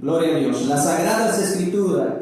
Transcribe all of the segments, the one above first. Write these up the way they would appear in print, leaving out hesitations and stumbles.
Gloria a Dios. Las Sagradas Escrituras,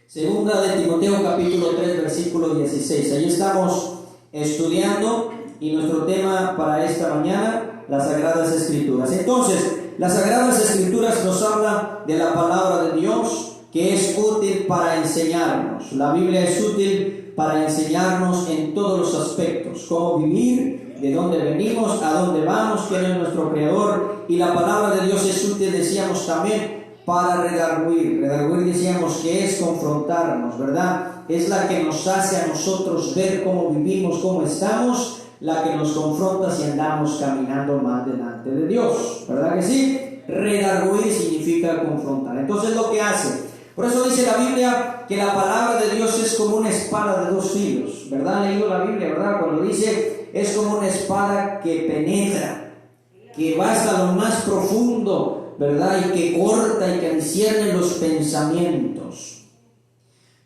Segunda de Timoteo capítulo 3 versículo 16. Ahí estamos estudiando y nuestro tema para esta mañana, las Sagradas Escrituras. Entonces, las Sagradas Escrituras nos hablan de la palabra de Dios que es útil para enseñarnos. La Biblia es útil para enseñarnos en todos los aspectos, cómo vivir, de dónde venimos, a dónde vamos, quién es nuestro Creador. Y la palabra de Dios es útil, decíamos también, para redarguir. Redarguir decíamos que es confrontarnos, ¿verdad? Es la que nos hace a nosotros ver cómo vivimos, cómo estamos, la que nos confronta si andamos caminando mal delante de Dios, ¿verdad que sí? Redarguir significa confrontar. Entonces, lo que hace, por eso dice la Biblia que la palabra de Dios es como una espada de dos filos, ¿verdad? Han leído la Biblia, ¿verdad? Cuando dice es como una espada que penetra, que va hasta lo más profundo, ¿verdad? Y que corta y que discierne los pensamientos.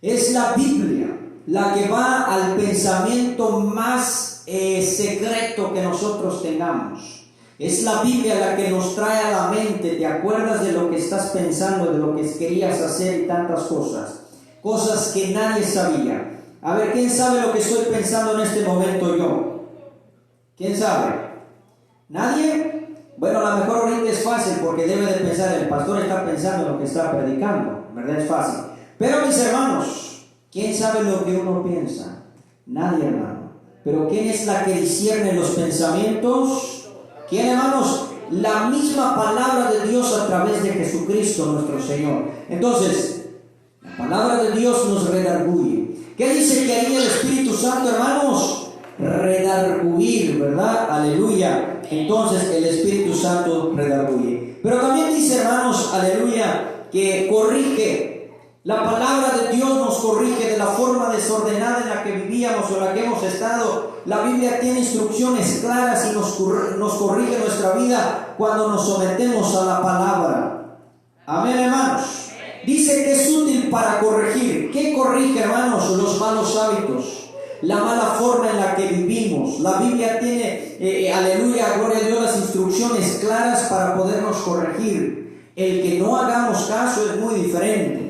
Es la Biblia la que va al pensamiento más secreto que nosotros tengamos. Es la Biblia la que nos trae a la mente, te acuerdas de lo que estás pensando, de lo que querías hacer y tantas cosas. Cosas que nadie sabía. A ver, ¿quién sabe lo que estoy pensando en este momento yo? ¿Quién sabe? ¿Nadie? Bueno, a lo mejor ahorita es fácil porque debe de pensar, el pastor está pensando en lo que está predicando, ¿verdad? Es fácil. Pero mis hermanos, ¿quién sabe lo que uno piensa? Nadie, hermano. Pero ¿quién es la que discierne los pensamientos? ¿Quién, hermanos? La misma palabra de Dios a través de Jesucristo nuestro Señor. Entonces, la palabra de Dios nos redarguye. ¿Qué dice que haría el Espíritu Santo, hermanos? Redarguir, ¿verdad? Aleluya. Entonces el Espíritu Santo redarguye. Pero también dice, hermanos, aleluya, que corrige. La palabra de Dios nos corrige de la forma desordenada en la que vivíamos o en la que hemos estado. La Biblia tiene instrucciones claras y nos corrige nuestra vida cuando nos sometemos a la palabra. Amén, hermanos. Dice que es útil para corregir. ¿Qué corrige, hermanos? Los malos hábitos, la mala forma en la que vivimos. La Biblia tiene, aleluya, gloria a Dios, las instrucciones claras para podernos corregir. El que no hagamos caso es muy diferente.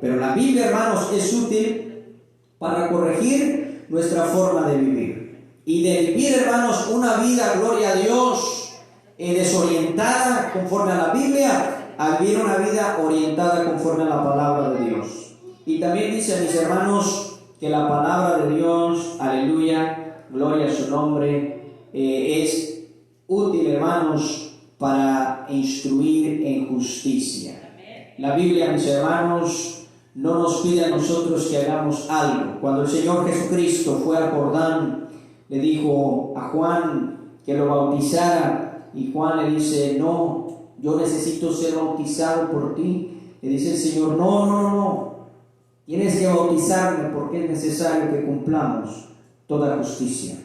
Pero la Biblia, hermanos, es útil para corregir nuestra forma de vivir. Y de vivir, hermanos, una vida, gloria a Dios, desorientada conforme a la Biblia, a vivir una vida orientada conforme a la palabra de Dios. Y también dice, mis hermanos, que la palabra de Dios, aleluya, gloria a su nombre, es útil, hermanos, para instruir en justicia. La Biblia, mis hermanos, no nos pide a nosotros que hagamos algo. Cuando el Señor Jesucristo fue al Jordán, le dijo a Juan que lo bautizara, y Juan le dice, no, yo necesito ser bautizado por ti. Le dice el Señor, no, tienes que bautizarme porque es necesario que cumplamos toda justicia.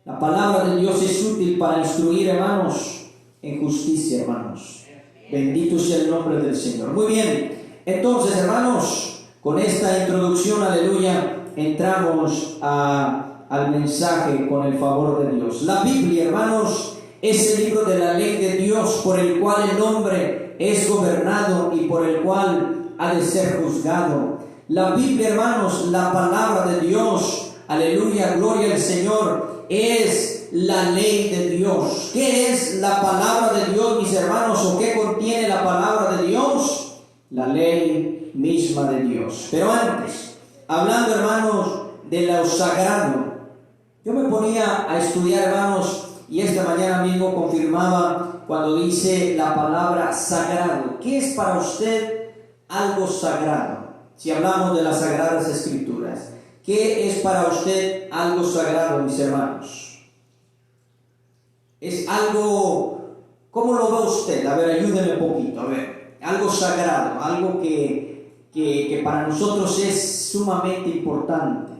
La palabra de Dios es útil para instruir, hermanos, en justicia, hermanos. Bendito sea el nombre del Señor. Muy bien. Entonces, hermanos, con esta introducción, aleluya, entramos al mensaje con el favor de Dios. La Biblia, hermanos, es el libro de la ley de Dios por el cual el hombre es gobernado y por el cual ha de ser juzgado. La Biblia, hermanos, la palabra de Dios, aleluya, gloria al Señor, es la ley de Dios. ¿Qué es la palabra de Dios, mis hermanos? ¿O qué contiene la palabra de Dios? La ley misma de Dios. Pero antes, hablando, hermanos, de lo sagrado, yo me ponía a estudiar, hermanos, y esta mañana mismo confirmaba cuando dice la palabra sagrado. ¿Qué es para usted algo sagrado? Si hablamos de las Sagradas Escrituras, ¿qué es para usted algo sagrado, mis hermanos? Es algo, ¿cómo lo ve usted? A ver, ayúdenme un poquito, a ver. Algo sagrado, algo que para nosotros es sumamente importante.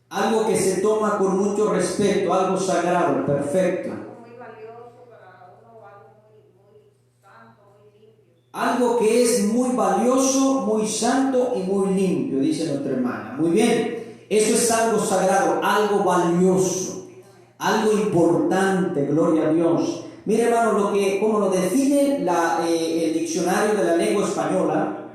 Algo que se toma con mucho respeto, algo sagrado, perfecto. Muy valioso para uno, algo muy santo, muy limpio. Algo que es muy valioso, muy santo y muy limpio, dice nuestra hermana. Muy bien, eso es algo sagrado, algo valioso, algo importante, gloria a Dios. Mire, hermano, como lo define el diccionario de la lengua española,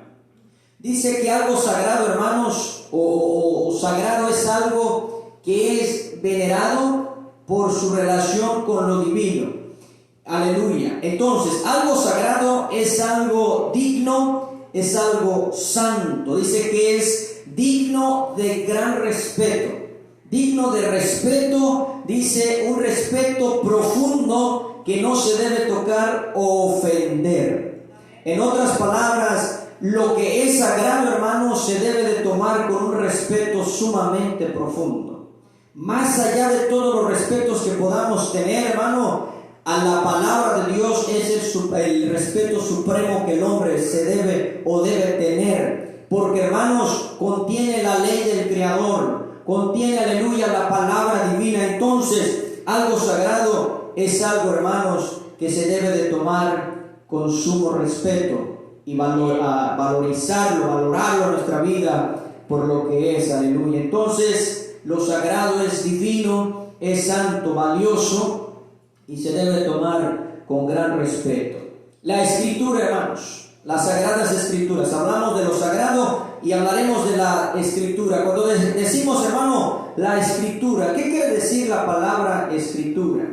dice que algo sagrado, hermanos, o sagrado es algo que es venerado por su relación con lo divino. Aleluya. Entonces, algo sagrado es algo digno, es algo santo. Dice que es digno de gran respeto. Digno de respeto, dice un respeto profundo que no se debe tocar o ofender. En otras palabras, lo que es sagrado, hermanos, se debe de tomar con un respeto sumamente profundo. Más allá de todos los respetos que podamos tener, hermano, a la palabra de Dios es el respeto supremo que el hombre se debe o debe tener. Porque, hermanos, contiene la ley del Creador, contiene, aleluya, la palabra divina. Entonces, algo sagrado es algo, hermanos, que se debe de tomar con sumo respeto y valorarlo en nuestra vida por lo que es, aleluya. Entonces, lo sagrado es divino, es santo, valioso y se debe tomar con gran respeto. La Escritura, hermanos, las Sagradas Escrituras, hablamos de lo sagrado y hablaremos de la Escritura. Cuando decimos, hermano, la Escritura, ¿qué quiere decir la palabra Escritura?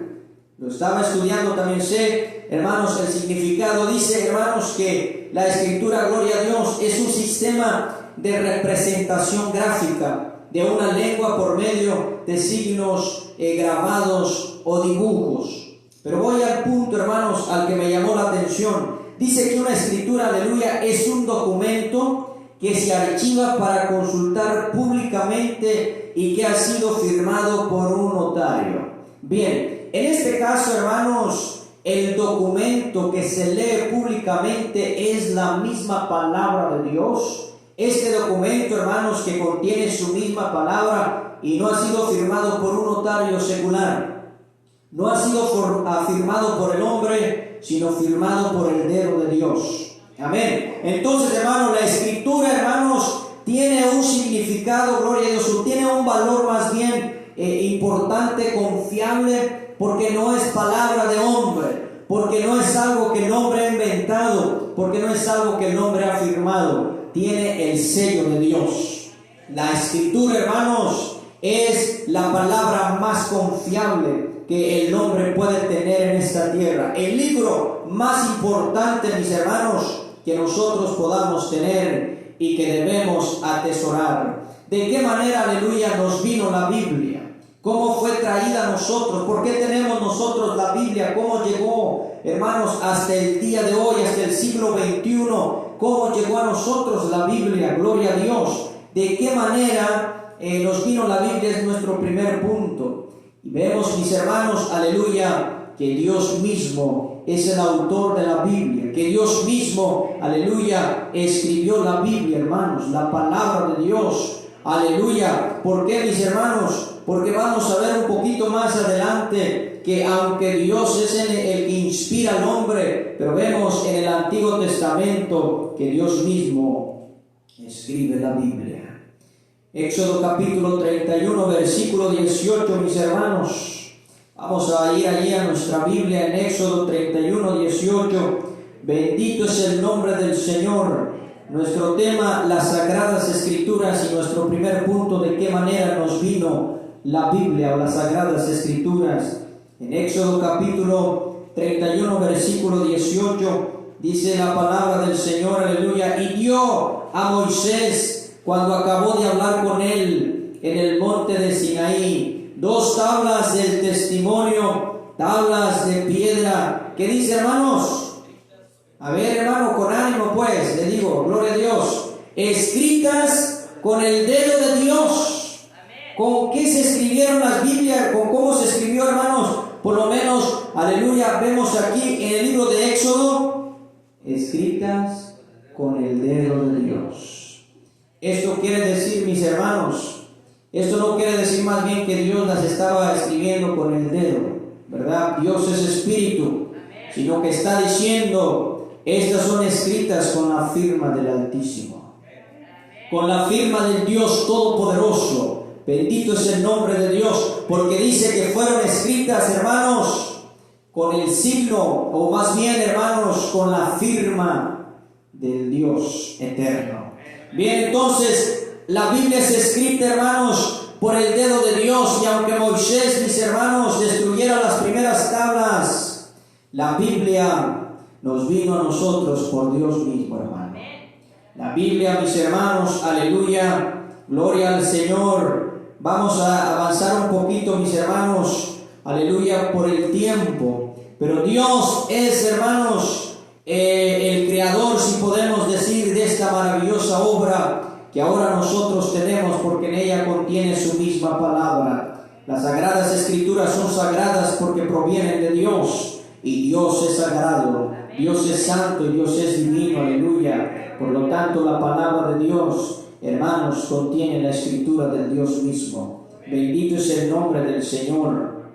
Lo estaba estudiando, también sé, hermanos, el significado. Dice, hermanos, que la Escritura, gloria a Dios, es un sistema de representación gráfica de una lengua por medio de signos grabados o dibujos. Pero voy al punto, hermanos, al que me llamó la atención. Dice que una escritura, aleluya, es un documento que se archiva para consultar públicamente y que ha sido firmado por un notario. Bien, en este caso, hermanos, el documento que se lee públicamente es la misma palabra de Dios. Este documento, hermanos, que contiene su misma palabra y no ha sido firmado por un notario secular. No ha sido firmado por el hombre, sino firmado por el dedo de Dios. Amén. Entonces, hermanos, la Escritura, hermanos, tiene un significado, gloria a Dios, tiene un valor más bien importante, confiable, porque no es palabra de hombre, porque no es algo que el hombre ha inventado, porque no es algo que el hombre ha firmado. Tiene el sello de Dios. La Escritura, hermanos, es la palabra más confiable que el hombre puede tener en esta tierra. El libro más importante, mis hermanos, que nosotros podamos tener y que debemos atesorar. ¿De qué manera, aleluya, nos vino la Biblia? ¿Cómo fue traída a nosotros? ¿Por qué tenemos nosotros la Biblia? ¿Cómo llegó, hermanos, hasta el día de hoy, hasta el siglo XXI? ¿Cómo llegó a nosotros la Biblia? Gloria a Dios. ¿De qué manera nos vino la Biblia? Es nuestro primer punto. Y vemos, mis hermanos, aleluya, que Dios mismo es el autor de la Biblia, que Dios mismo, aleluya, escribió la Biblia, hermanos, la palabra de Dios, aleluya. ¿Por qué, mis hermanos? Porque vamos a ver un poquito más adelante que aunque Dios es el que inspira al hombre, pero vemos en el Antiguo Testamento que Dios mismo escribe la Biblia. Éxodo capítulo 31, versículo 18, mis hermanos. Vamos a ir allí a nuestra Biblia en Éxodo 31, 18. Bendito es el nombre del Señor. Nuestro tema, las Sagradas Escrituras, y nuestro primer punto, de qué manera nos vino la Biblia o las Sagradas Escrituras. En Éxodo capítulo 31, versículo 18, dice la palabra del Señor, aleluya. Y dio a Moisés, cuando acabó de hablar con él en el monte de Sinaí, 2 tablas del testimonio, tablas de piedra. ¿Qué dice, hermanos? A ver, hermano, con ánimo pues, le digo, gloria a Dios. Escritas con el dedo de Dios. ¿Con qué se escribieron las Biblias? ¿Con cómo se escribió, hermanos? Por lo menos, aleluya, vemos aquí en el libro de Éxodo, escritas con el dedo de Dios. Esto quiere decir, mis hermanos, esto no quiere decir más bien que Dios las estaba escribiendo con el dedo, ¿verdad? Dios es espíritu, sino que está diciendo, estas son escritas con la firma del Altísimo, con la firma del Dios Todopoderoso. Bendito es el nombre de Dios, porque dice que fueron escritas, hermanos, con el signo, o más bien, hermanos, con la firma del Dios eterno. Bien, entonces, la Biblia es escrita, hermanos, por el dedo de Dios, y aunque Moisés, mis hermanos, destruyera las primeras tablas, la Biblia nos vino a nosotros por Dios mismo, hermano. La Biblia, mis hermanos, aleluya, gloria al Señor. Vamos a avanzar un poquito, mis hermanos, aleluya, por el tiempo. Pero Dios es, hermanos, el creador, si podemos decir, de esta maravillosa obra que ahora nosotros tenemos, porque en ella contiene su misma palabra. Las Sagradas Escrituras son sagradas porque provienen de Dios, y Dios es sagrado, Dios es santo y Dios es divino, aleluya. Por lo tanto, la palabra de Dios, hermanos, contiene la escritura del Dios mismo. Bendito es el nombre del Señor,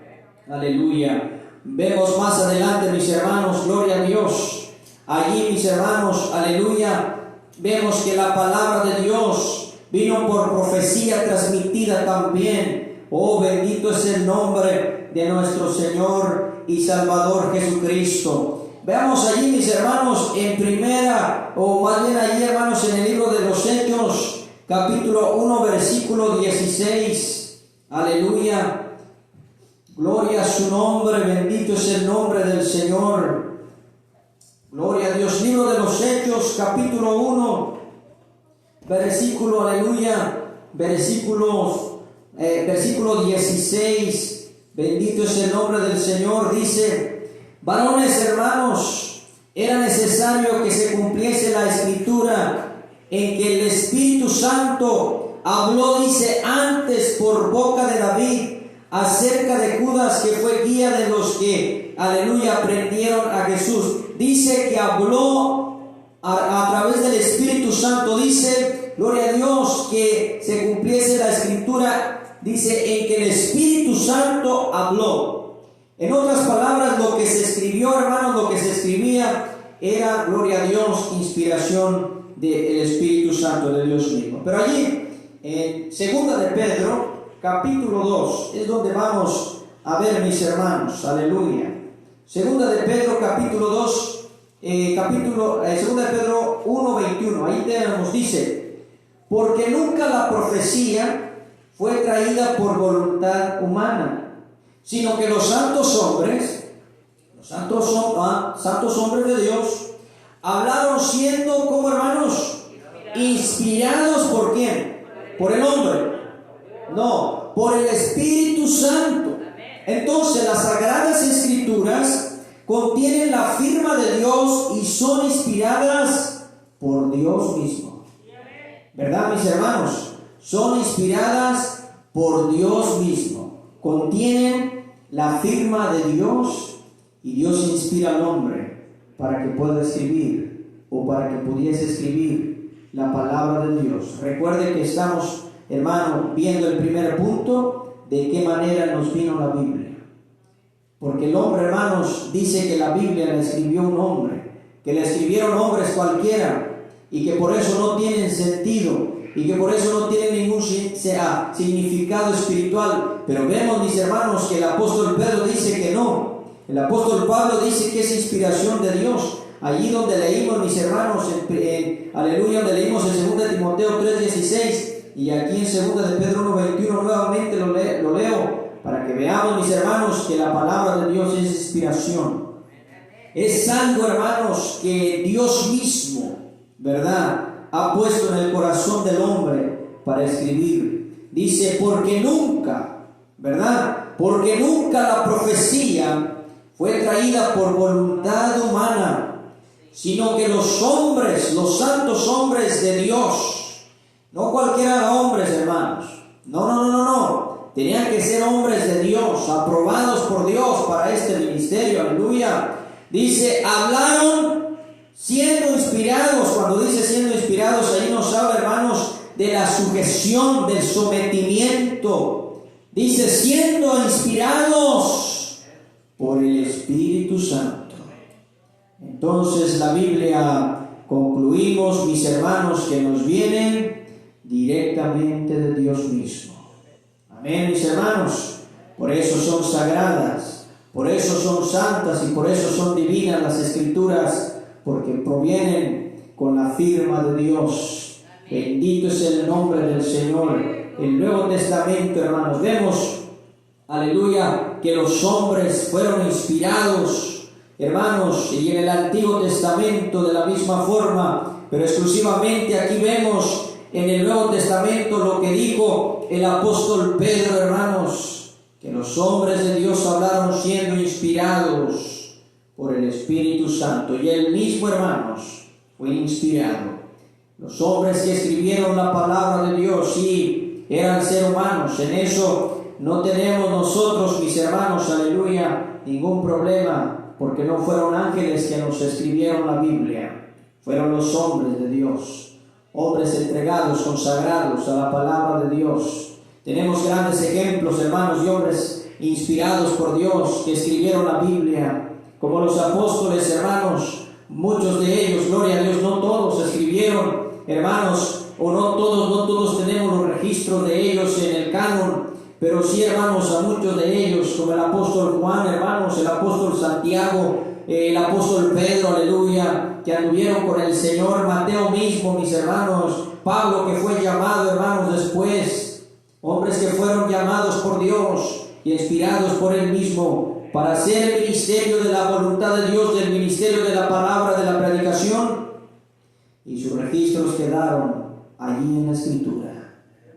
aleluya. Vemos más adelante, mis hermanos, gloria a Dios. Allí, mis hermanos, aleluya, vemos que la palabra de Dios vino por profecía transmitida también. Oh, bendito es el nombre de nuestro Señor y Salvador Jesucristo. Veamos allí, mis hermanos, en primera, o más bien allí, hermanos, en el libro de los Hechos, capítulo 1, versículo 16. Aleluya. Gloria a su nombre, bendito es el nombre del Señor. Gloria a Dios. Libro de los Hechos, capítulo 1, versículo, aleluya, versículo 16. Bendito es el nombre del Señor. Dice: varones hermanos, era necesario que se cumpliese la escritura en que el Espíritu Santo habló, dice, antes por boca de David, acerca de Judas, que fue guía de los que, aleluya, prendieron a Jesús. Dice que habló a través del Espíritu Santo. Dice, gloria a Dios, que se cumpliese la escritura, dice, en que el Espíritu Santo habló. En otras palabras, lo que se escribió, hermanos, lo que se escribía era, gloria a Dios, inspiración del Espíritu Santo de Dios mismo. Pero allí, en 2 de Pedro, capítulo 2, es donde vamos a ver, mis hermanos, aleluya. 2 de Pedro, capítulo 2, 2 de Pedro 1, 21, ahí tenemos, dice: porque nunca la profecía fue traída por voluntad humana, sino que los santos hombres de Dios, hablaron siendo, como hermanos, inspirados ¿por quién? ¿Por el hombre? No, por el Espíritu Santo. Entonces, las Sagradas Escrituras contienen la firma de Dios y son inspiradas por Dios mismo. ¿Verdad, mis hermanos? Son inspiradas por Dios mismo. Contienen la firma de Dios, y Dios inspira al hombre para que pueda escribir, o para que pudiese escribir la palabra de Dios. Recuerde que estamos, hermano, viendo el primer punto, de qué manera nos vino la Biblia. Porque el hombre, hermanos, dice que la Biblia la escribió un hombre, que la escribieron hombres cualquiera, y que por eso no tienen sentido, y que por eso no tienen ningún significado espiritual. Pero vemos, mis hermanos, que el apóstol Pedro dice que no. El apóstol Pablo dice que es inspiración de Dios. Allí donde leímos, mis hermanos, aleluya, donde leímos en 2 Timoteo 3:16, y aquí en 2 de Pedro 1:21 nuevamente lo leo, para que veamos, mis hermanos, que la palabra de Dios es inspiración. Es algo, hermanos, que Dios mismo, ¿verdad?, ha puesto en el corazón del hombre para escribir. Dice, porque nunca, ¿verdad?, porque nunca la profecía fue traída por voluntad humana, sino que los hombres, los santos hombres de Dios, no cualquiera hombres, hermanos, no, tenían que ser hombres de Dios, aprobados por Dios para este ministerio, aleluya. Dice, hablaron siendo inspirados. Cuando dice siendo inspirados, ahí nos habla, hermanos, de la sujeción, del sometimiento. Dice, siendo inspirados por el Espíritu Santo. Entonces la Biblia, concluimos, mis hermanos, que nos vienen directamente de Dios mismo. Amén, mis hermanos. Por eso son sagradas, Por eso son santas y por eso son divinas las Escrituras, porque provienen con la firma de Dios. Bendito es el nombre del Señor. El Nuevo Testamento, hermanos, vemos, aleluya, que los hombres fueron inspirados, hermanos, y en el Antiguo Testamento de la misma forma, pero exclusivamente aquí vemos en el Nuevo Testamento lo que dijo el apóstol Pedro, hermanos, que los hombres de Dios hablaron siendo inspirados por el Espíritu Santo, y él mismo, hermanos, fue inspirado. Los hombres que escribieron la palabra de Dios, sí, eran seres humanos. En eso no tenemos nosotros, mis hermanos, aleluya, ningún problema, porque no fueron ángeles que nos escribieron la Biblia, fueron los hombres de Dios, hombres entregados, consagrados a la palabra de Dios. Tenemos grandes ejemplos, hermanos, de hombres inspirados por Dios que escribieron la Biblia, como los apóstoles, hermanos. Muchos de ellos, gloria a Dios, no todos escribieron, hermanos, o no todos tenemos los registros de ellos en el canon, pero sí, hermanos, a muchos de ellos, como el apóstol Juan, hermanos, el apóstol Santiago, el apóstol Pedro, aleluya, que anduvieron con el Señor, Mateo mismo, mis hermanos, Pablo, que fue llamado, hermanos, después, hombres que fueron llamados por Dios y inspirados por Él mismo para hacer el ministerio de la voluntad de Dios, del ministerio de la palabra, de la predicación, y sus registros quedaron allí en la Escritura,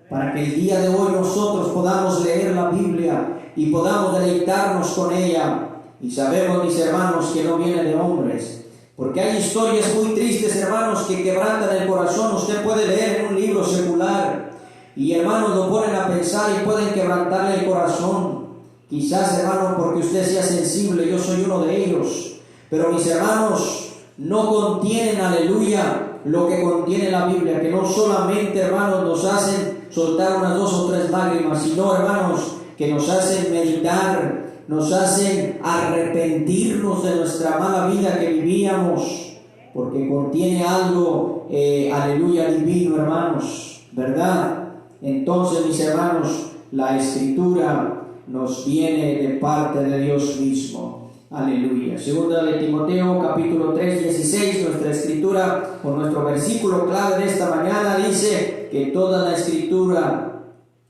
para que el día de hoy nosotros podamos leer la Biblia y podamos deleitarnos con ella. Y sabemos, mis hermanos, que no viene de hombres, porque hay historias muy tristes, hermanos, que quebrantan el corazón. Usted puede leer en un libro secular y, hermanos, lo ponen a pensar y pueden quebrantarle el corazón. Quizás, hermanos, porque usted sea sensible, yo soy uno de ellos, pero mis hermanos, no contienen, aleluya, lo que contiene la Biblia, que no solamente, hermanos, nos hacen soltar unas 2 o 3 lágrimas, sino, hermanos, que nos hacen meditar, nos hacen arrepentirnos de nuestra mala vida que vivíamos, porque contiene algo, aleluya, divino, hermanos, ¿verdad? Entonces, mis hermanos, la Escritura nos viene de parte de Dios mismo. Aleluya. Segunda de Timoteo, capítulo 3, 16, nuestra Escritura, con nuestro versículo clave de esta mañana, dice que toda la Escritura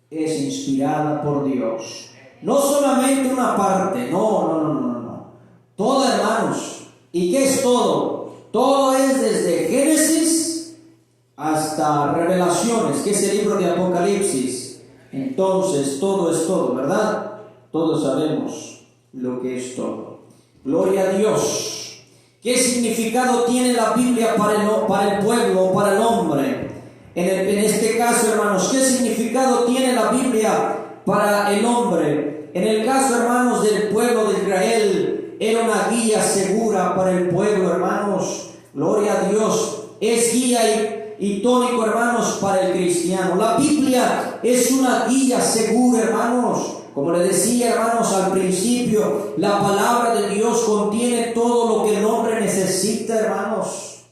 es inspirada por Dios. No solamente una parte, no. Toda, hermanos. ¿Y qué es todo? Todo es desde Génesis hasta Revelaciones, que es el libro de Apocalipsis. Entonces, todo es todo, ¿verdad? Todos sabemos lo que es todo. Gloria a Dios. ¿Qué significado tiene la Biblia para el pueblo, para el hombre? En este caso, hermanos, ¿qué significado tiene la Biblia para el hombre? En el caso, hermanos, del pueblo de Israel, era una guía segura para el pueblo, hermanos. Gloria a Dios. Es guía y tónico, hermanos, para el cristiano. La Biblia es una guía segura, hermanos. Como le decía, hermanos, al principio, la palabra de Dios contiene todo lo que el hombre necesita, hermanos.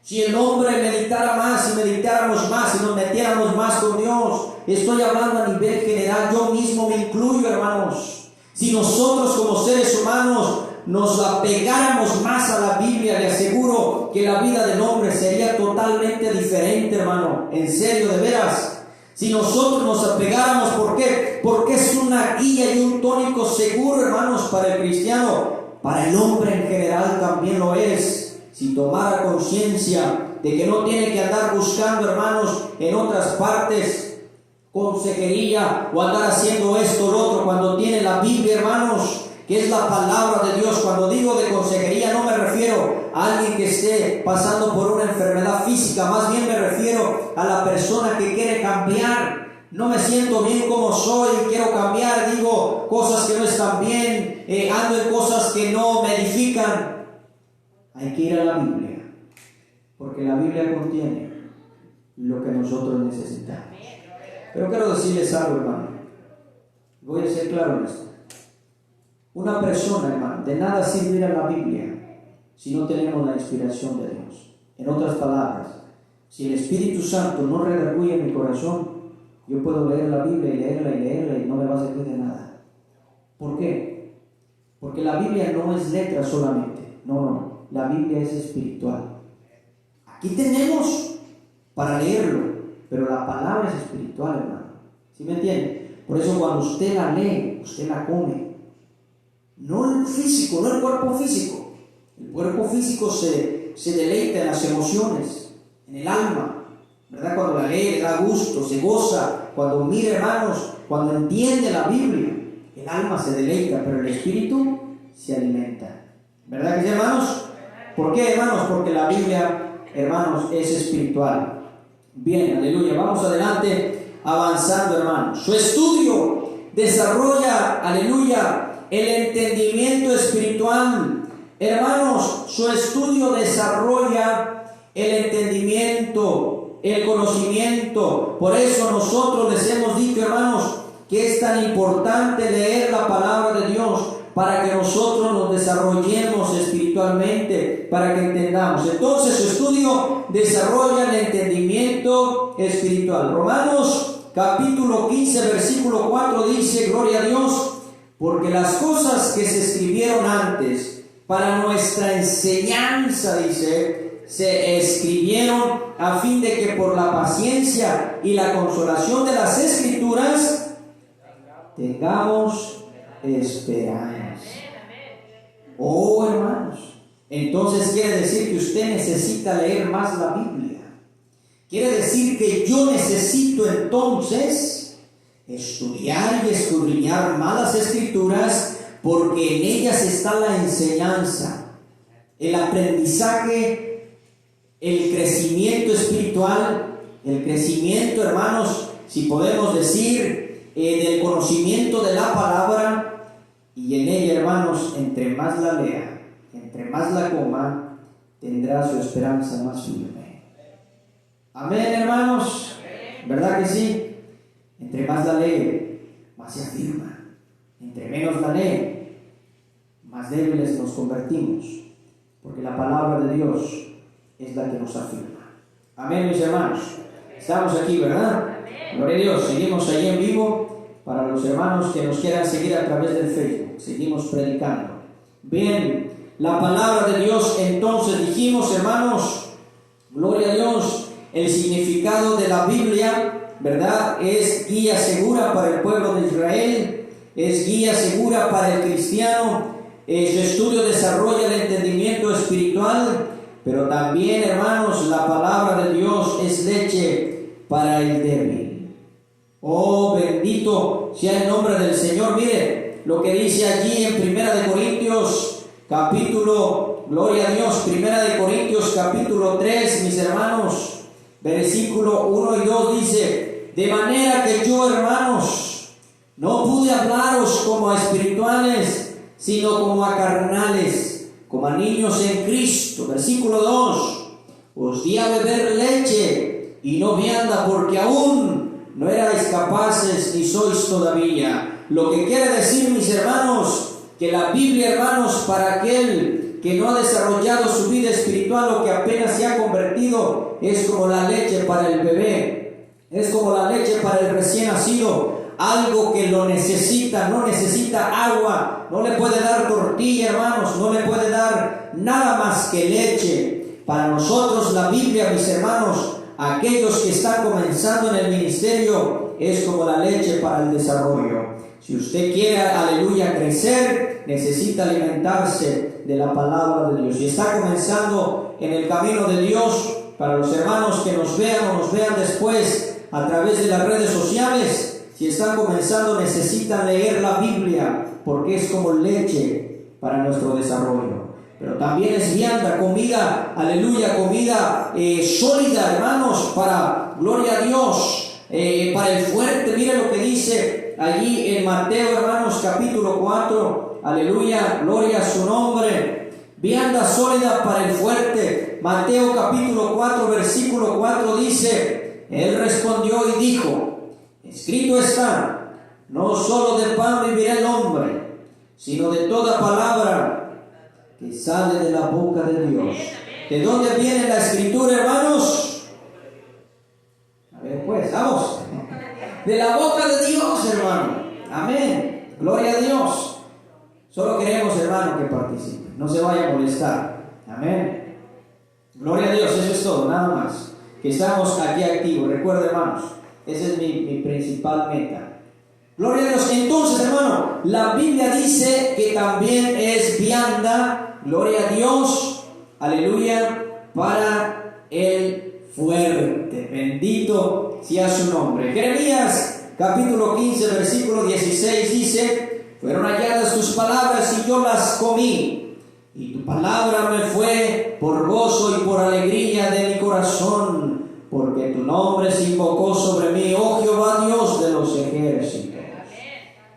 Si el hombre meditara más y meditáramos más y nos metiéramos más con Dios, estoy hablando a nivel general, yo mismo me incluyo, hermanos. Si nosotros como seres humanos nos apegáramos más a la Biblia, le aseguro que la vida del hombre sería totalmente diferente, hermano. En serio, de veras. Si nosotros nos apegáramos, ¿por qué? Porque es una guía y un tónico seguro, hermanos, para el cristiano. Para el hombre en general también lo es. Si tomara conciencia de que no tiene que andar buscando, hermanos, en otras partes consejería o andar haciendo esto o lo otro, cuando tiene la Biblia, hermanos, que es la palabra de Dios. Cuando digo de consejería, no me refiero a alguien que esté pasando por una enfermedad física, más bien me refiero a la persona que quiere cambiar. No me siento bien como soy, quiero cambiar, digo cosas que no están bien, ando en cosas que no me edifican. Hay que ir a la Biblia, porque la Biblia contiene lo que nosotros necesitamos. Pero quiero decirles algo, hermano. Voy a ser claro en esto. Una persona, hermano, de nada sirve la Biblia si no tenemos la inspiración de Dios. En otras palabras, si el Espíritu Santo no redarguye en mi corazón, yo puedo leer la Biblia y leerla y no me va a servir de nada. ¿Por qué? Porque la Biblia no es letra solamente. No. La Biblia es espiritual. Aquí tenemos para leerlo, pero la palabra es espiritual, hermano. ¿Sí me entiende? Por eso cuando usted la lee, usted la come. No el físico, no el cuerpo físico. El cuerpo físico se deleita en las emociones, en el alma, ¿verdad? Cuando la lee, le da gusto, se goza. Cuando mira, hermanos, cuando entiende la Biblia, el alma se deleita, pero el espíritu se alimenta. ¿Verdad que sí, hermanos? ¿Por qué, hermanos? Porque la Biblia, hermanos, es espiritual. Bien, aleluya. Vamos adelante, avanzando, hermanos. Su estudio desarrolla, aleluya, el entendimiento espiritual. Hermanos, su estudio desarrolla el entendimiento, el conocimiento. Por eso nosotros les hemos dicho, hermanos, que es tan importante leer la palabra de Dios para que nosotros nos desarrollemos espiritualmente, para que entendamos. Entonces su estudio desarrolla el entendimiento espiritual. Romanos capítulo 15 versículo 4 dice, gloria a Dios, porque las cosas que se escribieron antes para nuestra enseñanza, dice, se escribieron a fin de que por la paciencia y la consolación de las Escrituras tengamos esperanza. Oh, hermanos, entonces quiere decir que usted necesita leer más la Biblia. Quiere decir que yo necesito entonces estudiar y escudriñar más las Escrituras, porque en ellas está la enseñanza, el aprendizaje, el crecimiento espiritual, el crecimiento, hermanos, si podemos decir, del conocimiento de la palabra. Y en ella, hermanos, entre más la lea, entre más la coma, tendrá su esperanza más firme. Amén, hermanos. ¿Verdad que sí? Entre más la lee, más se afirma. Entre menos la lee, más débiles nos convertimos. Porque la palabra de Dios es la que nos afirma. Amén, mis hermanos. Estamos aquí, ¿verdad? Gloria a Dios. Seguimos ahí en vivo. Para los hermanos que nos quieran seguir a través del Facebook, seguimos predicando. Bien, la palabra de Dios, entonces dijimos, hermanos, gloria a Dios, el significado de la Biblia, ¿verdad? Es guía segura para el pueblo de Israel, es guía segura para el cristiano. Su estudio desarrolla el entendimiento espiritual, pero también, hermanos, la palabra de Dios es leche para el débil. Oh, bendito sea el nombre del Señor. Mire lo que dice allí en 1 Corintios capítulo, gloria a Dios, 1 Corintios capítulo 3, mis hermanos, versículo 1 y 2 dice, de manera que yo, hermanos, no pude hablaros como a espirituales, sino como a carnales, como a niños en Cristo. Versículo 2, os di a beber leche y no vianda, porque aún no erais capaces ni sois todavía. Lo que quiere decir, mis hermanos, que la Biblia, hermanos, para aquel que no ha desarrollado su vida espiritual o que apenas se ha convertido, es como la leche para el bebé, es como la leche para el recién nacido, algo que lo necesita, no necesita agua, no le puede dar tortilla, hermanos, no le puede dar nada más que leche. Para nosotros la Biblia, mis hermanos, aquellos que están comenzando en el ministerio, es como la leche para el desarrollo. Si usted quiere, aleluya, crecer, necesita alimentarse de la palabra de Dios. Si está comenzando en el camino de Dios, para los hermanos que nos vean o nos vean después a través de las redes sociales, si están comenzando, necesitan leer la Biblia, porque es como leche para nuestro desarrollo. Pero también es vianda, comida, aleluya, comida sólida, hermanos, para, gloria a Dios, para el fuerte. Mire lo que dice allí en Mateo, hermanos, capítulo 4, aleluya, gloria a su nombre. Vianda sólida para el fuerte. Mateo capítulo 4, versículo 4 dice, él respondió y dijo, escrito está, no solo de pan vivirá el hombre, sino de toda palabra que sale de la boca de Dios. ¿De dónde viene la escritura, hermanos? A ver, pues, vamos. De la boca de Dios, hermano. Amén. Gloria a Dios. Solo queremos, hermano, que participe. No se vaya a molestar. Amén. Gloria a Dios, eso es todo, nada más. Que estamos aquí activos. Recuerda, hermanos, esa es mi principal meta. Gloria a Dios. Entonces, hermano, la Biblia dice que también es vianda, gloria a Dios, aleluya, para el fuerte. Bendito sea su nombre. Jeremías capítulo 15, versículo 16 dice: fueron halladas tus palabras y yo las comí, y tu palabra me fue por gozo y por alegría de mi corazón, porque tu nombre se invocó sobre mí, oh Jehová Dios de los ejércitos.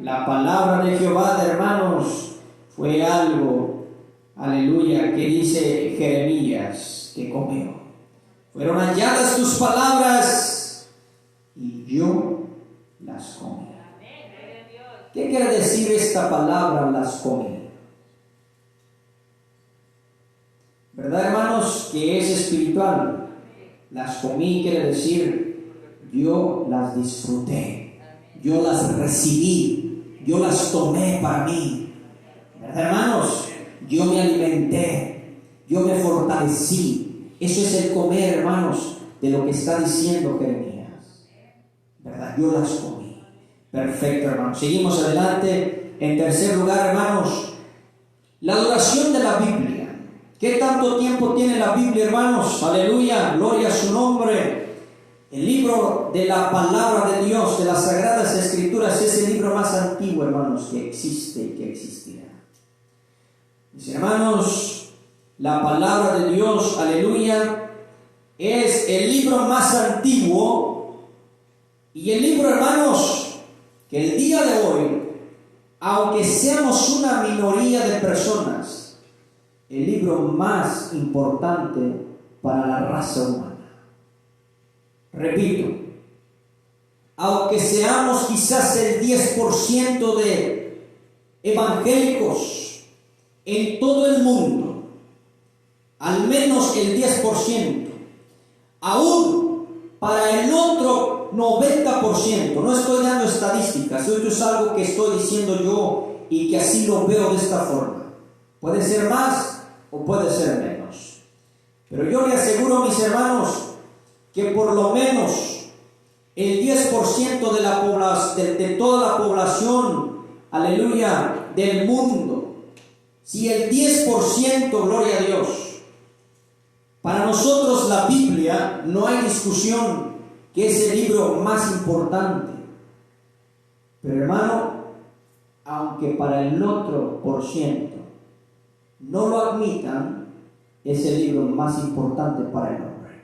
La palabra de Jehová, hermanos, fue algo, aleluya, que dice Jeremías que comió. Fueron halladas tus palabras y yo las comí. ¿Qué quiere decir esta palabra, las comí? ¿Verdad, hermanos? Que es espiritual. Las comí quiere decir yo las disfruté, yo las recibí, yo las tomé para mí. ¿Verdad, hermanos? Yo me alimenté, yo me fortalecí. Eso es el comer, hermanos, de lo que está diciendo Jeremías. ¿Verdad? Yo las comí. Perfecto, hermanos. Seguimos adelante. En tercer lugar, hermanos, la duración de la Biblia. ¿Qué tanto tiempo tiene la Biblia, hermanos? Aleluya, gloria a su nombre. El libro de la palabra de Dios, de las Sagradas Escrituras, es el libro más antiguo, hermanos, que existe y que existirá. Mis hermanos, la palabra de Dios, aleluya, es el libro más antiguo y el libro, hermanos, que el día de hoy, aunque seamos una minoría de personas, el libro más importante para la raza humana. Repito, aunque seamos quizás el 10% de evangélicos en todo el mundo, al menos el 10%, aún para el otro 90%, no estoy dando estadísticas, esto es algo que estoy diciendo yo y que así lo veo de esta forma. Puede ser más o puede ser menos, pero yo le aseguro, mis hermanos, que por lo menos el 10% de toda la población, aleluya, del mundo, si el 10%, gloria a Dios, para nosotros la Biblia, no hay discusión que es el libro más importante. Pero, hermano, aunque para el otro por ciento no lo admitan, es el libro más importante para el hombre.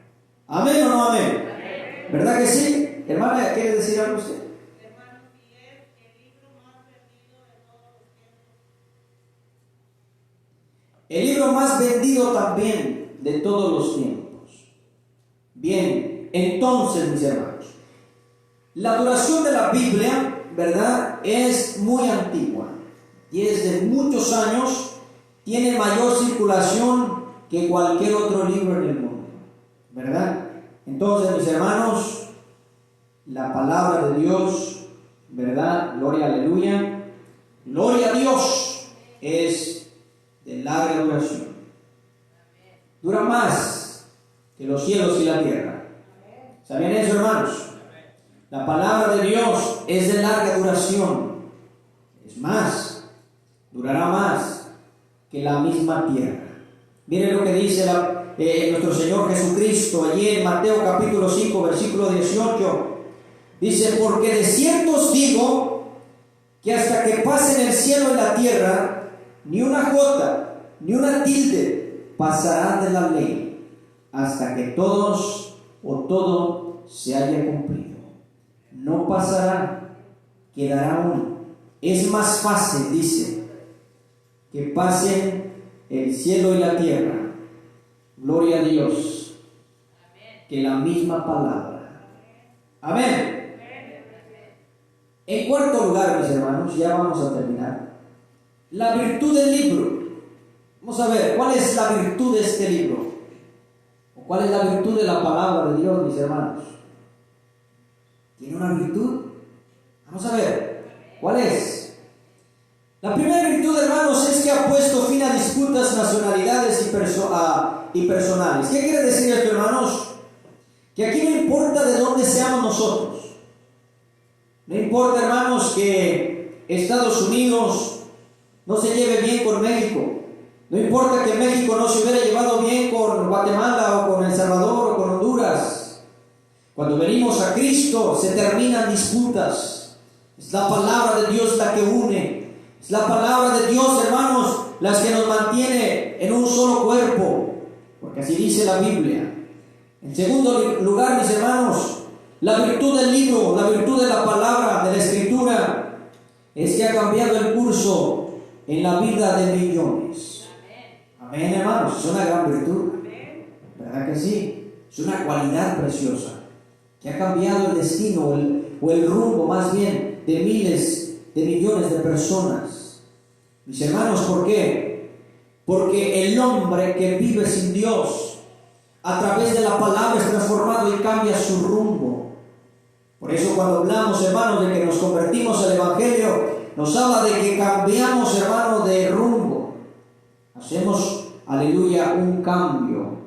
¿Amén o no amén? Amén. ¿Verdad que sí? Hermana, ¿quiere decir algo usted? Hermano, si es el libro más vendido de todos los tiempos. El libro más vendido también de todos los tiempos. Bien, entonces, mis hermanos, la duración de la Biblia, ¿verdad?, es muy antigua y es de muchos años, tiene mayor circulación que cualquier otro libro en el mundo, ¿verdad? Entonces, mis hermanos, la palabra de Dios, ¿verdad? Gloria, aleluya, gloria a Dios, es de larga duración. Dura más que los cielos y la tierra. ¿Sabían eso, hermanos? La palabra de Dios es de larga duración. Es más, durará más que la misma tierra. Miren lo que dice nuestro Señor Jesucristo allí en Mateo capítulo 5, versículo 18. Dice: porque de cierto os digo que hasta que pasen el cielo y la tierra, ni una jota, ni una tilde pasarán de la ley, hasta que todos o todo se haya cumplido. No pasará, quedará uno. Es más fácil, dice, que pasen el cielo y la tierra, gloria a Dios, que la misma palabra. Amén. En cuarto lugar, mis hermanos, ya vamos a terminar, la virtud del libro. Vamos a ver, ¿cuál es la virtud de este libro? ¿O cuál es la virtud de la palabra de Dios, mis hermanos? ¿Tiene una virtud? Vamos a ver, ¿cuál es? La primera virtud, hermanos, es que ha puesto fin a disputas, nacionalidades y personales. ¿Qué quiere decir esto, hermanos? Que aquí no importa de dónde seamos nosotros. No importa, hermanos, que Estados Unidos no se lleve bien con México. No importa que México no se hubiera llevado bien con Guatemala o con El Salvador o con Honduras. Cuando venimos a Cristo se terminan disputas. Es la palabra de Dios la que une. Es la palabra de Dios, hermanos, las que nos mantiene en un solo cuerpo. Porque así dice la Biblia. En segundo lugar, mis hermanos, la virtud del libro, la virtud de la palabra, de la escritura, es que ha cambiado el curso en la vida de millones. Amén, hermanos, es una gran virtud. ¿Verdad que sí? Es una cualidad preciosa que ha cambiado el destino o el rumbo, más bien, de miles de millones de personas. Mis hermanos, ¿por qué? Porque el hombre que vive sin Dios, a través de la palabra es transformado y cambia su rumbo. Por eso cuando hablamos, hermanos, de que nos convertimos al Evangelio, nos habla de que cambiamos, hermanos, de rumbo. Hacemos, aleluya, un cambio.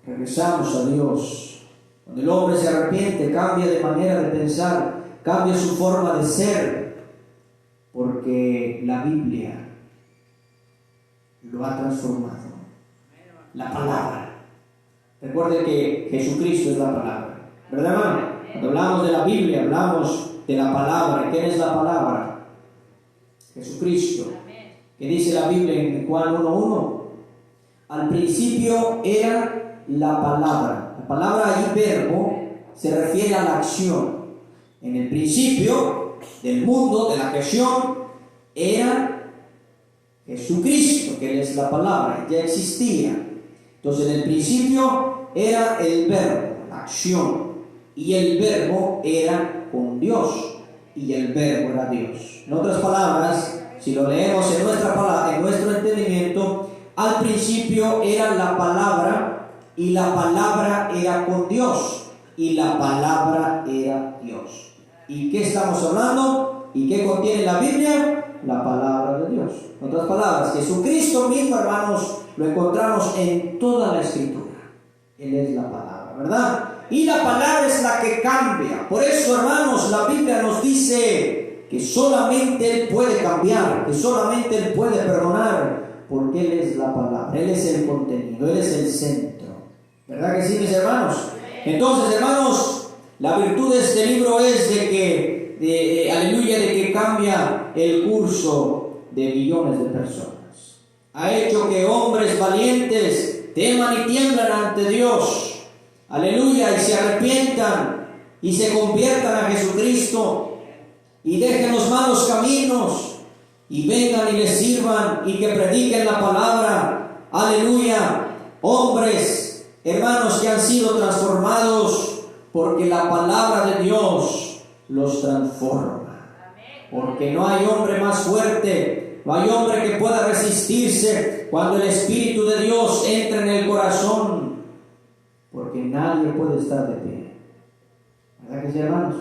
Regresamos a Dios. Cuando el hombre se arrepiente, cambia de manera de pensar, cambia su forma de ser, porque la Biblia lo ha transformado. La palabra. Recuerde que Jesucristo es la palabra. ¿Verdad, hermano? Cuando hablamos de la Biblia, hablamos de la palabra. ¿Quién es la palabra? Jesucristo. ¿Qué dice la Biblia en Juan 1:1? Al principio era la palabra. La palabra ahí, verbo, se refiere a la acción. En el principio del mundo, de la creación, era Jesucristo, que Él es la palabra, ya existía. Entonces, en el principio era el verbo, la acción, y el verbo era con Dios, y el verbo era Dios. En otras palabras, si lo leemos en nuestro entendimiento, al principio era la palabra, y la palabra era con Dios, y la palabra era Dios. ¿Y qué estamos hablando? ¿Y qué contiene la Biblia? La palabra de Dios. En otras palabras, Jesucristo mismo, hermanos, lo encontramos en toda la Escritura. Él es la palabra, ¿verdad? Y la palabra es la que cambia. Por eso, hermanos, la Biblia nos dice que solamente Él puede cambiar, que solamente Él puede perdonar, porque Él es la palabra, Él es el contenido, Él es el centro. ¿Verdad que sí, mis hermanos? Entonces, hermanos, la virtud de este libro es de que, aleluya, de que cambia el curso de millones de personas. Ha hecho que hombres valientes teman y tiemblan ante Dios, aleluya, y se arrepientan y se conviertan a Jesucristo y dejen los malos caminos y vengan y les sirvan y que prediquen la palabra, aleluya. Hombres, hermanos, que han sido transformados porque la palabra de Dios los transforma. Porque no hay hombre más fuerte, no hay hombre que pueda resistirse cuando el Espíritu de Dios entra en el corazón, porque nadie puede estar de pie. ¿Verdad que sí, hermanos?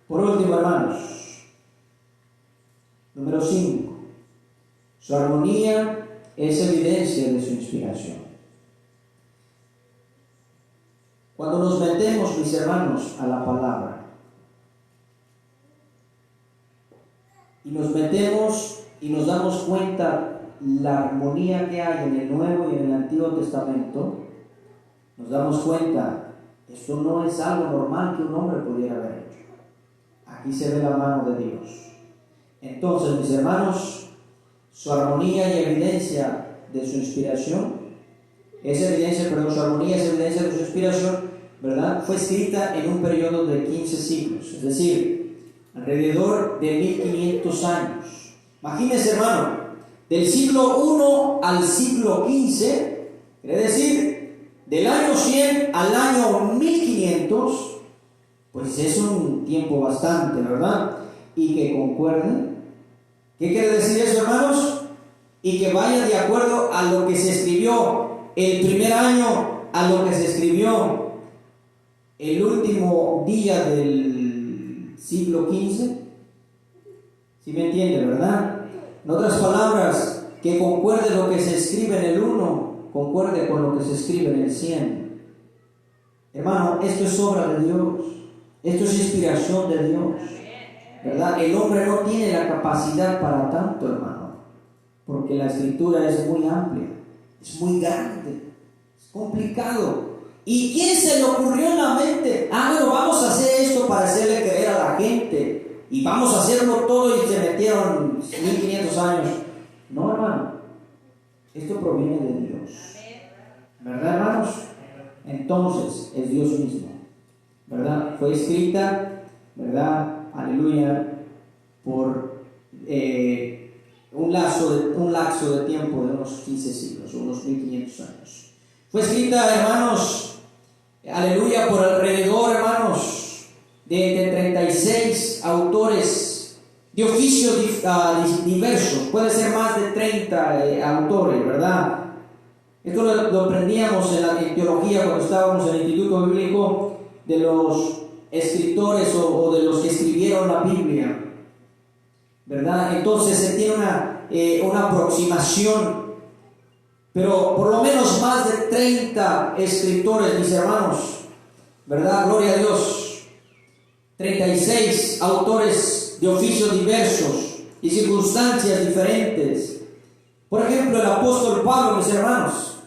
Por último, hermanos, número 5, su armonía es evidencia de su inspiración. Cuando nos metemos, mis hermanos, a la palabra, y nos metemos y nos damos cuenta la armonía que hay en el Nuevo y en el Antiguo Testamento, nos damos cuenta, esto no es algo normal que un hombre pudiera haber hecho. Aquí se ve la mano de Dios. Entonces, mis hermanos, su armonía y evidencia de su inspiración, su armonía es evidencia de su inspiración, ¿verdad? Fue escrita en un periodo de 15 siglos, es decir, alrededor de 1500 años. Imagínense, hermano, del siglo I al siglo XV, quiere decir, del año 100 al año 1500, pues es un tiempo bastante, ¿verdad? Y que concuerden. ¿Qué quiere decir eso, hermanos? Y que vaya de acuerdo a lo que se escribió el primer año, a lo que se escribió el último día del siglo XV. ¿Sí ¿Sí me entiende, verdad? En otras palabras, que concuerde lo que se escribe en el 1, concuerde con lo que se escribe en el 100. Hermano, esto es obra de Dios. Esto es inspiración de Dios, ¿verdad? El hombre no tiene la capacidad para tanto, hermano, porque la escritura es muy amplia, es muy grande, es complicado. ¿Y quién se le ocurrió en la mente? Bueno, vamos a hacer esto para hacerle creer a la gente y vamos a hacerlo todo, y se metieron 1500 años. No, hermano, esto proviene de Dios, ¿verdad, hermanos? Entonces es Dios mismo, ¿verdad? Fue escrita, ¿verdad? Aleluya, por un lapso de tiempo de unos 15 siglos, unos 1500 años. Fue escrita, hermanos, aleluya, por alrededor, hermanos, de 36 autores de oficios diversos. Puede ser más de 30 autores, ¿verdad? Esto lo aprendíamos en teología cuando estábamos en el Instituto Bíblico, de los escritores o de los que escribieron la Biblia, ¿verdad? Entonces se tiene una aproximación, pero por lo menos más de 30 escritores, mis hermanos, ¿verdad? Gloria a Dios. 36 autores de oficios diversos y circunstancias diferentes. Por ejemplo, el apóstol Pablo, mis hermanos.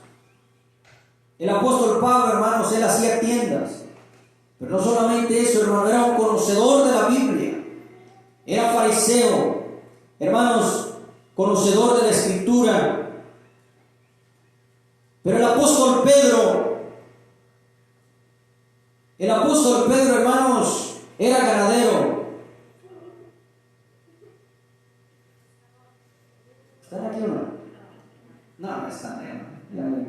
El apóstol Pablo, hermanos, él hacía tiendas. Pero no solamente eso, hermano, era un conocedor de la Biblia. Era fariseo, hermanos, conocedor de la Escritura. Pero el apóstol Pedro, hermanos, era ganadero. ¿Están aquí o no? No están ahí, hermano.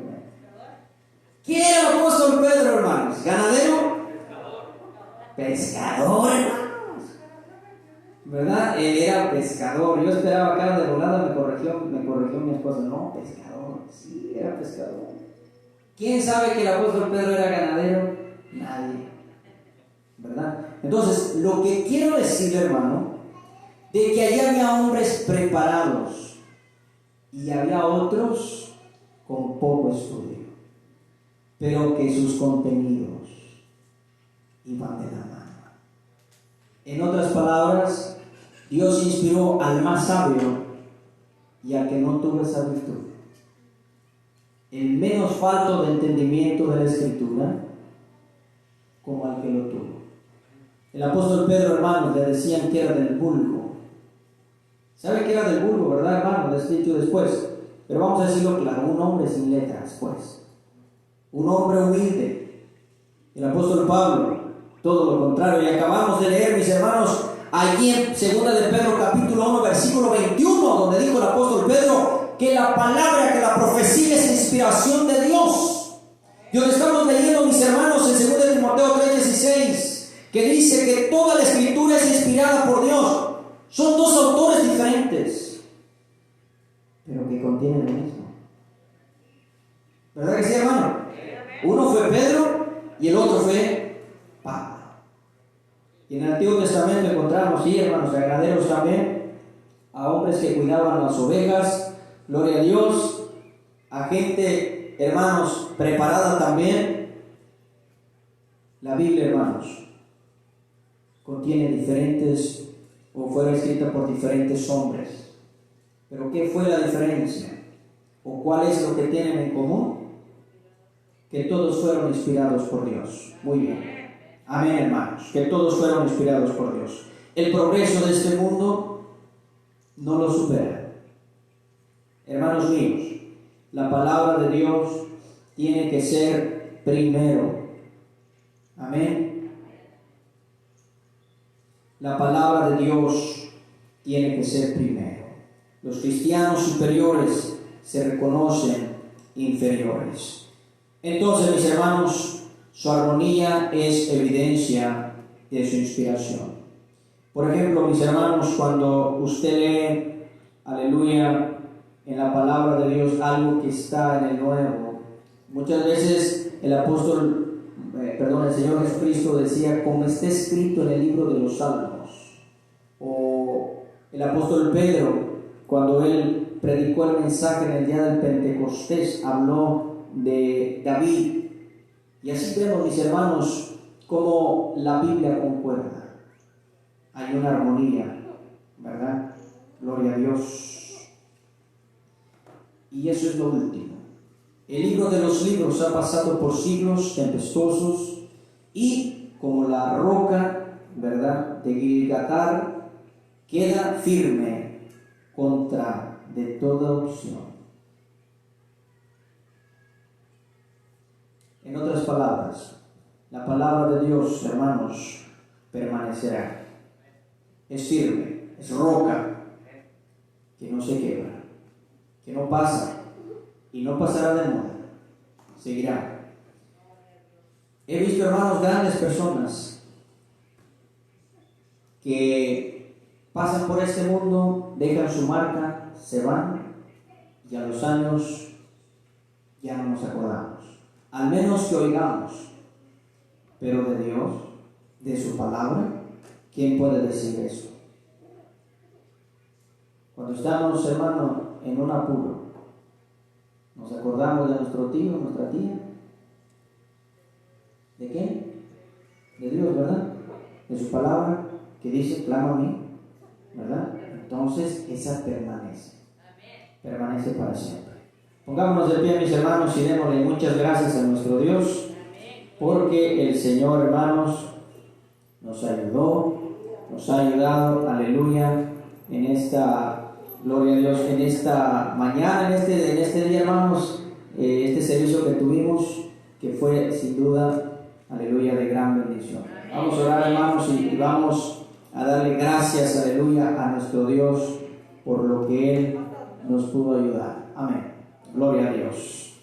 ¿Quién era el apóstol Pedro, hermanos? ¿Ganadero? Pescador, hermanos. ¿Verdad? Él era pescador. Yo esperaba acá de volada, me corrigió mi esposa. No, pescador. Sí, era pescador. ¿Quién sabe que el apóstol Pedro era ganadero? Nadie. ¿Verdad? Entonces, lo que quiero decir, hermano, de que allí había hombres preparados y había otros con poco estudio, pero que sus contenidos iban de la mano. En otras palabras, Dios inspiró al más sabio y al que no tuvo esa virtud, el menos falto de entendimiento de la Escritura, como al que lo tuvo. El apóstol Pedro, hermanos, le decían que era del vulgo. ¿Sabe que era del vulgo, verdad, hermano? Les he dicho después, pero vamos a decirlo claro: un hombre sin letras, pues. Un hombre humilde. El apóstol Pablo, todo lo contrario. Y acabamos de leer, mis hermanos, allí en 2 de Pedro capítulo 1 versículo 21, donde dijo el apóstol Pedro que la palabra, que la profecía es inspiración de Dios. Y donde estamos leyendo, mis hermanos, en 2 de Timoteo 3:16, que dice que toda la escritura es inspirada por Dios. Son dos autores diferentes, pero que contienen lo mismo. ¿Verdad que sí, hermano? Uno fue Pedro y el otro fue Pablo. Y en el Antiguo Testamento encontramos, sí, hermanos, ganaderos también, a hombres que cuidaban las ovejas, gloria a Dios, a gente, hermanos, preparada también. La Biblia, hermanos, contiene diferentes, o fue escrita por diferentes hombres. Pero ¿qué fue la diferencia? ¿O cuál es lo que tienen en común? Que todos fueron inspirados por Dios. Muy bien. Amén, hermanos. Que todos fueron inspirados por Dios. El progreso de este mundo no lo supera. Hermanos míos, la palabra de Dios tiene que ser primero. Amén. La palabra de Dios tiene que ser primero. Los cristianos superiores se reconocen inferiores. Entonces, mis hermanos, su armonía es evidencia de su inspiración. Por ejemplo, mis hermanos, cuando usted lee, aleluya, en la palabra de Dios algo que está en el Nuevo, muchas veces el Señor Jesucristo decía, como está escrito en el libro de los Salmos, o El apóstol Pedro, cuando él predicó el mensaje en el día del Pentecostés, habló de David. Y así vemos, mis hermanos, cómo la Biblia concuerda. Hay una armonía, ¿verdad? Gloria a Dios. Y eso es lo último. El libro de los libros ha pasado por siglos tempestuosos y como la roca, ¿verdad?, de Gilgatar, queda firme contra de toda opción. En otras palabras, la palabra de Dios, hermanos, permanecerá. Es firme, es roca, que no se quebra, que no pasa y no pasará de moda, seguirá. He visto, hermanos, grandes personas que pasan por este mundo, dejan su marca, se van y a los años ya no nos acordamos. Al menos que oigamos, pero de Dios, de su palabra, ¿quién puede decir eso? Cuando estamos, hermano, en un apuro, ¿nos acordamos de nuestro tío, nuestra tía? ¿De qué? De Dios, ¿verdad? De su palabra, que dice, clama a mí, ¿verdad? Entonces, esa permanece para siempre. Pongámonos de pie, mis hermanos, y démosle muchas gracias a nuestro Dios, porque el Señor, hermanos, nos ayudó, nos ha ayudado, aleluya, en esta, gloria a Dios, en esta mañana, en este día, hermanos, este servicio que tuvimos, que fue sin duda, aleluya, de gran bendición. Vamos a orar, hermanos, y vamos a darle gracias, aleluya, a nuestro Dios por lo que Él nos pudo ayudar. Amén. Gloria a Dios.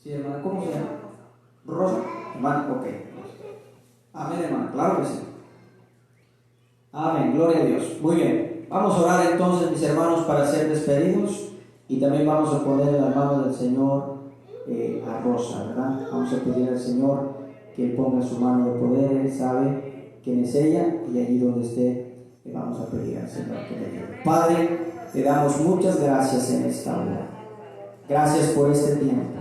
Sí, hermana, ¿cómo se llama? Rosa. Hermana, ok. Amén, hermana, claro que sí. Amén, gloria a Dios. Muy bien. Vamos a orar entonces, mis hermanos, para ser despedidos. Y también vamos a poner en las manos del Señor a Rosa, ¿verdad? Vamos a pedir al Señor que Él ponga su mano de poder. Él sabe quién es ella, y allí donde esté le vamos a pedir al Señor que le ayude. Padre, te damos muchas gracias en esta hora. Gracias por este tiempo.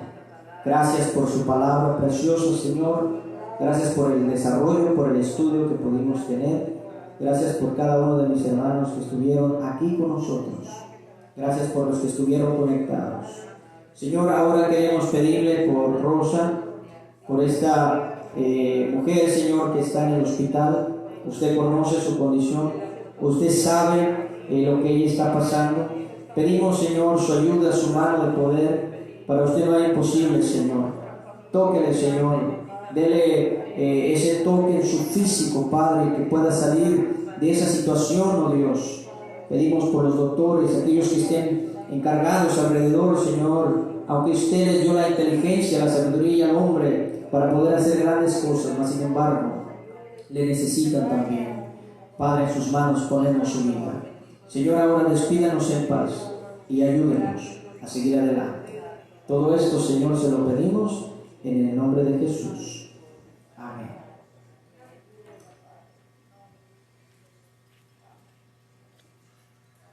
Gracias por su palabra preciosa, Señor. Gracias por el desarrollo, por el estudio que pudimos tener. Gracias por cada uno de mis hermanos que estuvieron aquí con nosotros. Gracias por los que estuvieron conectados. Señor, ahora queremos pedirle por Rosa, por esta mujer, Señor, que está en el hospital. Usted conoce su condición, usted sabe lo que ella está pasando. Pedimos, Señor, su ayuda, su mano de poder. Para usted no hay imposible, Señor. Tóquele, Señor, dele ese toque en su físico, Padre, que pueda salir de esa situación, oh Dios. Pedimos por los doctores, aquellos que estén encargados alrededor, Señor, aunque usted les dio la inteligencia, la sabiduría al hombre para poder hacer grandes cosas, mas sin embargo, le necesitan también. Padre, en sus manos ponemos su vida. Señor, ahora despídanos en paz y ayúdenos a seguir adelante. Todo esto, Señor, se lo pedimos en el nombre de Jesús. Amén.